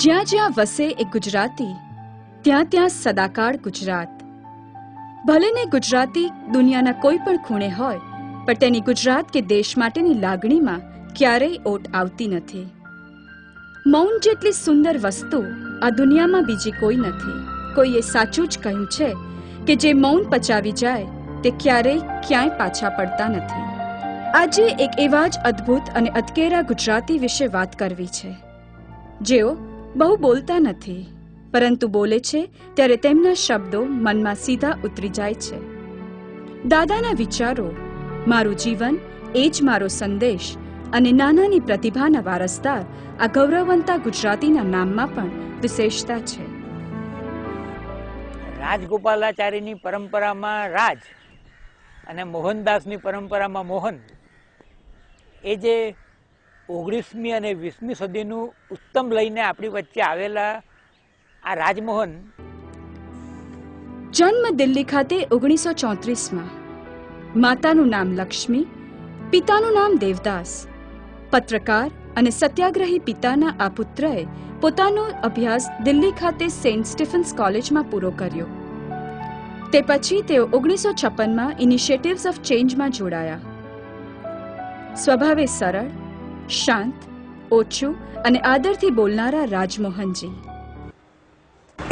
જ્યાં જ્યાં વસે એક ગુજરાતી, ત્યાં ત્યાં સદાકાળ ગુજરાત. ભલે ને ગુજરાતી દુનિયાના કોઈ પણ ખૂણે હોય, પણ તેની ગુજરાત કે દેશ માટેની લાગણીમાં ક્યારેય ઓટ આવતી નથી. મૌન જેટલી સુંદર વસ્તુ આ દુનિયામાં બીજી કોઈ નથી. કોઈએ સાચું જ કહ્યું છે કે જે મૌન પચાવી જાય તે ક્યારેય ક્યાંય પાછા પડતા નથી. આજે એક એવા જ અદ્ભુત અને અતકેરા ગુજરાતી વિશે વાત કરવી છે, જેઓ બહુ બોલતા નથી, પરંતુ બોલે છે ત્યારે તેમના શબ્દો મનમાં સીધા ઉતરી જાય છે. દાદાના વિચારો, મારું જીવન એ જ મારો સંદેશ અને નાનાની પ્રતિભાના વારસદાર આ ગૌરવવંતા ગુજરાતીના નામમાં પણ વિશેષતા છે. રાજગોપાલાચારીની પરંપરામાં રાજ અને મોહનદાસની પરંપરામાં મોહન, એ જે 19મી અને 20મી સદીનું ઉત્તમ લઈને આપણી વચ્ચે આવેલા આ રાજમોહન. જન્મ દિલ્હી ખાતે 1934માં. માતાનું નામ લક્ષ્મી, પિતાનું નામ દેવદાસ. પત્રકાર અને સત્યાગ્રહી પિતાના આ પુત્રએ પોતાનો અભ્યાસ દિલ્હી ખાતે સેન્ટ સ્ટીફન્સ કોલેજમાં પૂરો કર્યો. તે પછી તેઓ 1956માં ઇનિશિયેટિવ્સ ઓફ ચેન્જમાં જોડાયા. સ્વભાવે સરળ, શાંત, ઓછું અને આદરથી બોલનારા રાજમોહનજી.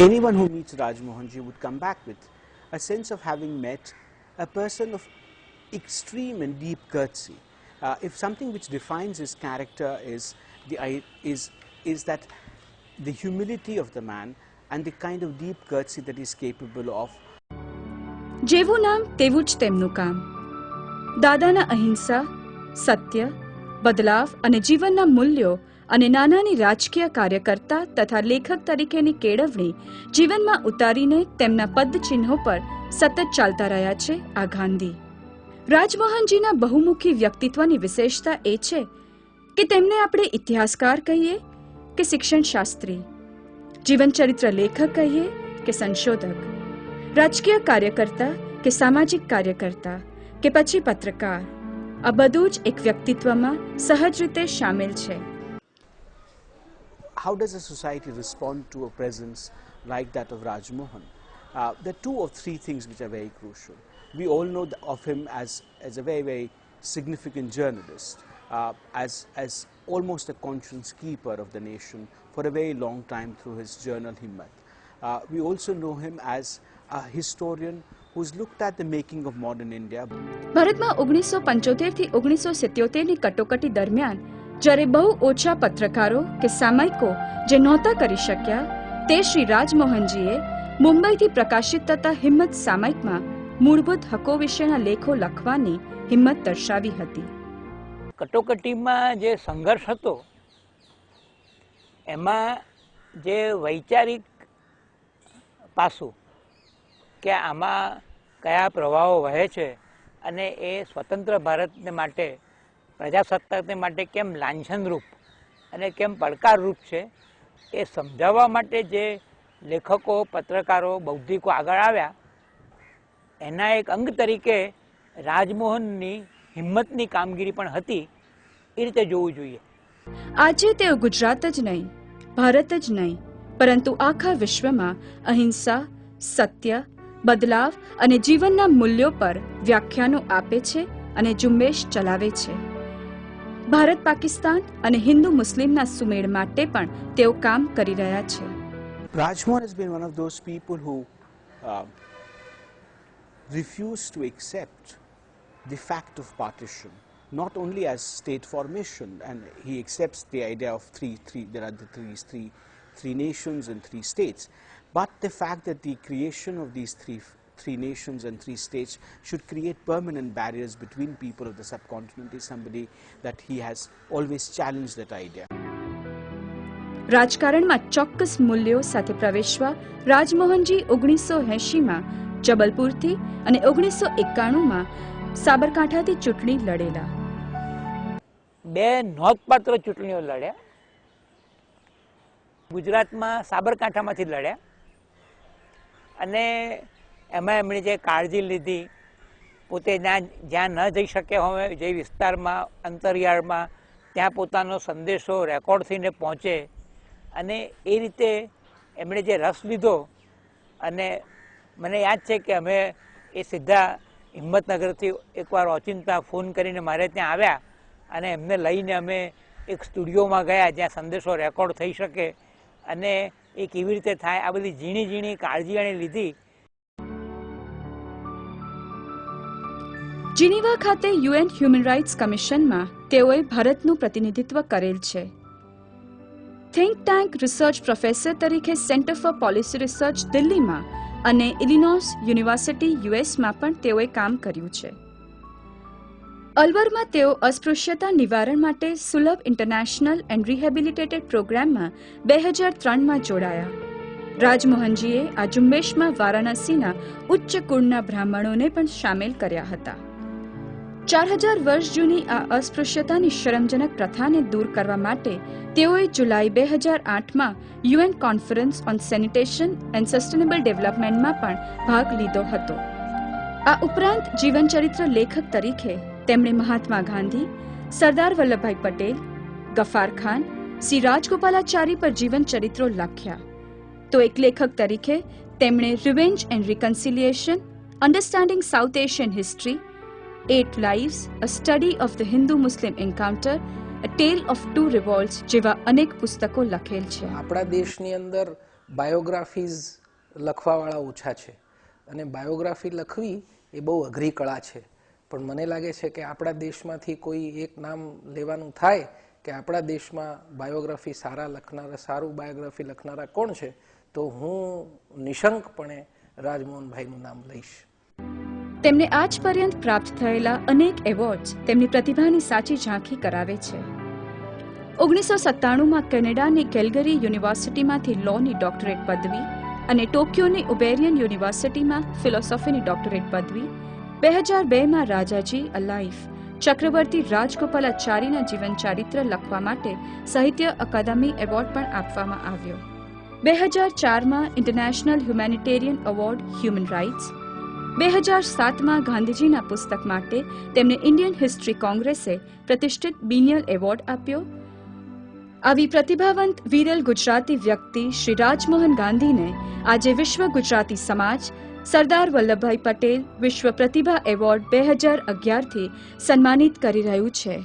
Anyone who meets Rajmohanji would come back with a sense of having met a person of extreme and deep courtesy. If something which defines his character is that the humility of the man and the kind of deep courtesy that he is capable of. જેવું નામ તેવું જ તેમનું કામ. દાદાના અહિંસા, સત્ય, બદલાવ અને જીવનના મૂલ્યો અને નાનાની રાજકીય કાર્યકર્તા તથા લેખક તરીકેની કેળવણી જીવનમાં ઉતારીને તેમના પદચિહ્નો પર સતત ચાલતા રહ્યા છે આ ગાંધી. રાજમોહનજીના બહુમુખી વ્યક્તિત્વની વિશેષતા એ છે કે તેમને આપણે ઇતિહાસકાર કહીએ કે શિક્ષણશાસ્ત્રી, જીવનચરિત્ર લેખક કહીએ કે સંશોધક, રાજકીય કાર્યકર્તા કે સામાજિક કાર્યકર્તા કે પછી પત્રકાર, આ બધું જ એક વ્યક્તિત્વમાં સહજ રીતે શામેલ છે. How does a society respond to a presence like that of Rajmohan? There are two or three things which are very crucial. We all know of him as a very, very significant journalist, as almost a conscience keeper of the nation for a very long time through his journal Himmat. We also know him as a historian who's looked at the making of modern India. ભારતમાં 1975 થી 1977ની કટોકટી દરમિયાન જ્યારે બહુ ઓછા પત્રકારો કે સામયિકો જે નહોતા કરી શક્યા, તે શ્રી રાજમોહનજીએ મુંબઈથી પ્રકાશિત થતા હિમ્મત સામયિકમાં મૂળભૂત હકો વિશેના લેખો લખવાની હિંમત દર્શાવી હતી. કટોકટીમાં જે સંઘર્ષ હતો એમાં જે વૈચારિક પાસું કે આમાં કયા પ્રવાહો વહે છે અને એ સ્વતંત્ર ભારતને માટે, પ્રજાસત્તાકને માટે કેમ લાંછનરૂપ અને કેમ પડકારરૂપ છે, એ સમજાવવા માટે જે લેખકો, પત્રકારો, બૌદ્ધિકો આગળ આવ્યા, એના એક અંગ તરીકે રાજમોહનની હિંમતની કામગીરી પણ હતી, એ રીતે જોવું જોઈએ. આજે તેઓ ગુજરાત જ નહીં, ભારત જ નહીં, પરંતુ આખા વિશ્વમાં અહિંસા, સત્ય, બદલાવ અને જીવનના મૂલ્યો પર વ્યાખ્યાનો આપે છે અને ઝુંબેશ ચલાવે છે. ભારત પાકિસ્તાન અને હિન્દુ મુસ્લિમના સુમેળ માટે પણ તેઓ કામ કરી રહ્યા છે. Rajmohan has been one of those people who refused to accept the fact of partition, not only as state formation, and he accepts the idea of there are three nations and three states, but the fact that the creation of these three nations and three states should create permanent barriers between people of the subcontinent is somebody that he has always challenged that idea. રાજકારણમાં ચોક્કસ મૂલ્યો સાથે પ્રવેશવા રાજમોહનજી 1980માં જબલપુરથી અને 1991માં સાબરકાંઠાથી ચૂંટણી લડેલા. બે નોંધપાત્ર ચૂંટણીઓ લડ્યા. ગુજરાતમાં સાબરકાંઠામાંથી લડ્યા અને એમાં એમણે જે કાળજી લીધી, પોતે જ્યાં ન જઈ શક્યા હોય, જે વિસ્તારમાં અંતરિયાળમાં, ત્યાં પોતાનો સંદેશો રેકોર્ડ થઈને પહોંચે અને એ રીતે એમણે જે રસ લીધો અને મને યાદ છે કે અમે એ સીધા હિંમતનગરથી એકવાર ઓચિંતા ફોન કરીને મારે ત્યાં આવ્યા અને એમને લઈને અમે એક સ્ટુડિયોમાં ગયા જ્યાં સંદેશો રેકોર્ડ થઈ શકે અને એ કેવી રીતે થાય આ બધી ઝીણી ઝીણી કાળજી એણે લીધી. જીનીવા ખાતે યુએન હ્યુમન રાઇટ્સ કમિશનમાં તેઓએ ભારતનું પ્રતિનિધિત્વ કરેલ છે. થિંક ટેન્ક રિસર્ચ પ્રોફેસર તરીકે સેન્ટર ફોર પોલિસી રિસર્ચ દિલ્હીમાં અને ઇલિનોઇસ યુનિવર્સિટી યુએસમાં પણ તેઓએ કામ કર્યું છે. અલવરમાં તેઓ અસ્પૃશ્યતા નિવારણ માટે સુલભ ઇન્ટરનેશનલ એન્ડ રિહેબિલિટેટેડ પ્રોગ્રામમાં 2003માં જોડાયા. રાજમોહનજીએ આ ઝુંબેશમાં વારાણસીના ઉચ્ચ કુળના બ્રાહ્મણોને પણ સામેલ કર્યા હતા. 4000 વર્ષ જૂની આ અસ્પૃશ્યતાની શરમજનક પ્રથાને દૂર કરવા માટે તેઓએ જુલાઈ 2008માં UN conference on sanitation and sustainable ડેવલપમેન્ટમાં પણ ભાગ લીધો હતો. આ ઉપરાંત જીવનચરિત્ર લેખક તરીકે તેમણે મહાત્મા ગાંધી, સરદાર વલ્લભભાઈ પટેલ, ગફાર ખાન, શ્રી રાજગોપાલાચારી પર જીવનચરિત્રો લખ્યા. તો એક લેખક તરીકે તેમણે revenge and reconciliation, understanding south Asian history, 8 Lives, A Study of the Hindu-Muslim Encounter, A Tale of Two Revolts જેવા અનેક પુસ્તકો લખેલ છે. આપણા દેશની અંદર બાયોગ્રાફીઝ લખવાવાળા ઓછા છે અને બાયોગ્રાફી લખવી એ બહુ અઘરી કળા છે. પણ મને લાગે છે કે આપણા દેશમાંથી કોઈ એક નામ લેવાનું થાય કે આપણા દેશમાં બાયોગ્રાફી સારું બાયોગ્રાફી લખનારા કોણ છે, તો હું નિશંકપણે રાજમોહનભાઈનું નામ લઈશ. તેમને આજ પર્યંત પ્રાપ્ત થયેલા અનેક એવોર્ડ્સ તેમની પ્રતિભાની સાચી ઝાંખી કરાવે છે. 1997માં કેનેડાની કેલ્ગરી યુનિવર્સિટીમાંથી લોની ડોક્ટરેટ પદવી અને ટોક્યોની ઉબેરિયન યુનિવર્સિટીમાં ફિલોસોફીની ડોક્ટરેટ પદવી, 2002માં રાજાજી અ લાઈફ ચક્રવર્તી રાજગોપાલાચારીના જીવનચરિત્ર લખવા માટે સાહિત્ય અકાદમી એવોર્ડ પણ આપવામાં આવ્યો. 2004માં international humanitarian award human rights, 2007માં ગાંધીજીના પુસ્તક માટે તેમને ઇન્ડિયન હિસ્ટ્રી કોંગ્રેસે પ્રતિષ્ઠિત બિનિયલ એવોર્ડ આપ્યો. આવી પ્રતિભાવંત વિરલ ગુજરાતી વ્યક્તિ શ્રી રાજમોહન ગાંધીને આજે વિશ્વ ગુજરાતી સમાજ સરદાર વલ્લભભાઈ પટેલ વિશ્વ પ્રતિભા એવોર્ડ 2011થી સન્માનિત કરી રહ્યું છે.